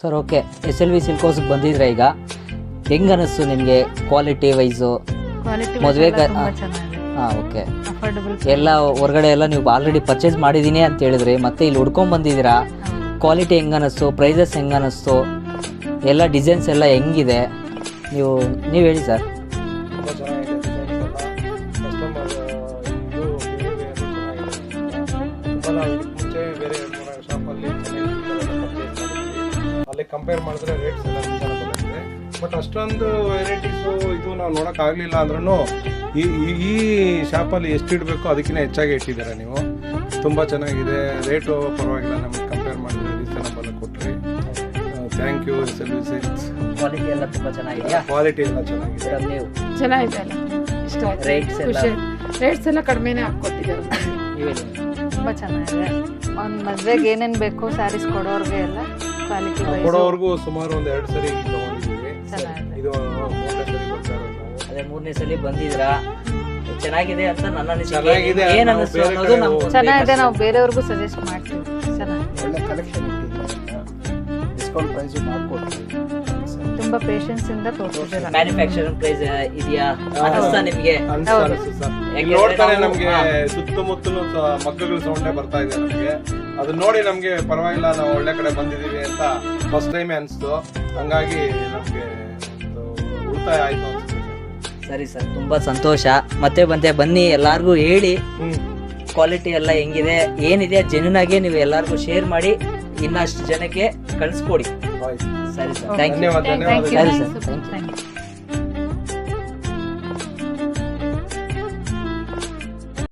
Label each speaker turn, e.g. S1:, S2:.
S1: Sir okay, SLV ಸಿಲ್ಕೋಸ್ಗೆ ಬಂದಿದ್ರೆ ಈಗ ಹೆಂಗೆ ಅನ್ನಿಸ್ತು ನಿಮಗೆ ಕ್ವಾಲಿಟಿ ವೈಸು?
S2: ಕ್ವಾಲಿಟಿ
S1: ಮದುವೆಗೆ
S2: ತುಂಬಾ ಚೆನ್ನಾಗಿದೆ,
S1: ಹಾಂ ಓಕೆ.
S2: ಅಫೋರ್ಡಬಲ್.
S1: ಎಲ್ಲ ಹೊರಗಡೆ ಎಲ್ಲ ನೀವು ಆಲ್ರೆಡಿ ಪರ್ಚೇಸ್ ಮಾಡಿದ್ದೀನಿ ಅಂತ ಹೇಳಿದ್ರಿ, ಮತ್ತೆ ಇಲ್ಲಿ ಹುಡ್ಕೊಂಡ್ ಬಂದಿದ್ದೀರಾ. ಕ್ವಾಲಿಟಿ ಹೆಂಗೆ ಅನ್ನಿಸ್ತು, ಪ್ರೈಸಸ್ ಹೆಂಗೆ ಅನ್ನಿಸ್ತು, ಎಲ್ಲ ಡಿಸೈನ್ಸ್ ಎಲ್ಲ ಹೆಂಗಿದೆ ನೀವು ಹೇಳಿ ಸರ್.
S3: ತುಂಬ ಚೆನ್ನಾಗಿದೆ ಡಿಸೈನ್ಸ್ ಎಲ್ಲ. ಕಸ್ಟಮರ್ ಇದು ಬಿಹೇವಿಯರ್ ಚೆನ್ನಾಗಿದೆ. ತುಂಬ ನಾವು ಇದಕ್ಕೆ ಮುಂಚೆ ಬೇರೆ ಶಾಪಲ್ಲಿ ಅಲ್ಲಿ ಕಂಪೇರ್ ಮಾಡಿದ್ರೆ ರೇಟ್ಸ್ ಎಲ್ಲ ಚೆನ್ನಾಗಿ ಬರುತ್ತೆ. ಬಟ್ ಅಷ್ಟೊಂದು ವೆರೈಟೀಸು ಇದು ನಾವು ನೋಡೋಕ್ಕಾಗಲಿಲ್ಲ ಅಂದ್ರೂ ಈ ಶಾಪಲ್ಲಿ ಎಷ್ಟು ಇಡಬೇಕು ಅದಕ್ಕಿಂತ ಹೆಚ್ಚಾಗಿ ಇಟ್ಟಿದ್ದಾರೆ ನೀವು. ತುಂಬ ಚೆನ್ನಾಗಿದೆ, ರೇಟು ಪರವಾಗಿಲ್ಲ, ನಮಗೆ ಕಂಪೇರ್ ಮಾಡಿದ್ರೆ ರೀಸನಬಲ್ ಕೊಟ್ರಿ. Thank you. SLV silks
S1: quality ಎಲ್ಲ ತುಂಬ ಚೆನ್ನಾಗಿದೆಯಾ?
S3: ಕ್ವಾಲಿಟಿ ಎಲ್ಲ ಚೆನ್ನಾಗಿದೆ.
S1: ಮೇಡಮ್ ನೀವು
S2: ಚೆನ್ನಾಗಿದೆ ಅಲ್ಲ, ಇಷ್ಟ ಆಯ್ತು.
S1: ರೇಟ್ಸ್ ಎಲ್ಲ
S2: ರೇಟ್ಸ್ ಎಲ್ಲ ಕಡಿಮೆನೇ ಹಾಕ್ಕೊಟ್ಟಿದ್ದಾರೆ.
S1: ನೀವು ಹೇಳಿ.
S2: ತುಂಬ ಚೆನ್ನಾಗಿದೆ. ಒಂದು ಮದುವೆಗೆ ಏನೇನು ಬೇಕು ಸ್ಯಾರೀಸ್ ಕೊಡೋರ್ಗೆ ಎಲ್ಲ ಕ್ವಾಲಿಟಿ
S3: ಕೊಡೋವರೆಗೂ ಸುಮಾರು ಒಂದು 2 ಸರಿ ತಗೊಂಡಿದ್ದೀವಿ.
S2: ಚೆನ್ನಾಗಿದೆ.
S3: ಇದು 3ನೇ ಸರಿ ಬರ್ತಾ ಇರೋದು ನಾವು.
S1: ಅದೇ 3ನೇ ಸಲ ಬಂದಿದ್ರಾ, ಚೆನ್ನಾಗಿದೆ ಅಂತ ನನ್ನ ಅನಿಸಿಕೆ.
S3: ಚೆನ್ನಾಗಿದೆ,
S1: ಏನು
S3: ನಾವು
S1: ಅನ್ನಿಸ್ತು
S3: ಬೇರೆ
S1: ಅನ್ನೋದು
S3: ಕಡೆ
S1: ನಮ್ಗೆ
S2: ಚೆನ್ನಾಗಿದೆ, ನಾವು ಬೇರೆಯವ್ರಿಗೂ ಸಜೆಸ್ಟ್ ಮಾಡ್ತೀವಿ. ಚೆನ್ನಾಗಿದೆ,
S4: ಒಳ್ಳೆ ಕಲೆಕ್ಷನ್ ಇಟ್ಟಿದ್ದೀವಿ, ಡಿಸ್ಕೌಂಟ್ ಪ್ರೈಸು ಮಾಡಿಕೊಡ್ತೀವಿ.
S2: ತುಂಬ ಪೇಷನ್ಸ್ ಇಂದ ತೋರಿಸಿದ್ದೀರ.
S1: ಮ್ಯಾನುಫ್ಯಾಕ್ಚರಿಂಗ್ ಪ್ರೈಸ್ ಇದೆಯಾ ಅನ್ನಿಸ್ತಾ ನಿಮಗೆ?
S3: ಅನ್ಸುತ್ತೆ ಸರ್. ಇಲ್ಲಿ ನೋಡ್ತಾರೆ ನಮ್ಗೆ ಸುತ್ತಮುತ್ತಲು ಮಕ್ಕಳು ಸೌಂಡೇ ಬರ್ತಾ ಇದೆ ನಮ್ಗೆ. ಅದನ್ನ ನೋಡಿ ನಮ್ಗೆ ಪರವಾಗಿಲ್ಲ, ನಾವು ಒಳ್ಳೆ ಕಡೆ ಬಂದಿದೀವಿ ಅಂತ ಫಸ್ಟ್ ಟೈಮೇ ಅನಿಸ್ತು. ಹಂಗಾಗಿ ನಮ್ಗೆ ಉಳಿತಾಯ ಆಯ್ತು ಅನ್ಸುತ್ತೆ.
S1: ಸರಿ ಸರ್, ತುಂಬಾ ಸಂತೋಷ. ಮತ್ತೆ ಬನ್ನಿ, ಎಲ್ಲಾರ್ಗೂ ಹೇಳಿ
S3: ಹ್ಮ್.
S1: ಕ್ವಾಲಿಟಿ ಎಲ್ಲ ಹೆಂಗಿದೆ ಏನಿದೆ ಜೆನ್ಯೂನ್ ಆಗಿ ನೀವು ಎಲ್ಲಾರ್ಗೂ ಶೇರ್ ಮಾಡಿ ಇನ್ನಷ್ಟು ಜನಕ್ಕೆ ಕಳಿಸ್ಕೊಡಿ.
S3: ಆಯ್ತು.
S1: ಸರಿ ಸರ್, ಥ್ಯಾಂಕ್ ಯು.
S3: ಧನ್ಯವಾದ.
S2: Thank you.
S1: ಸರಿ sir, thank you.
S2: Thank you.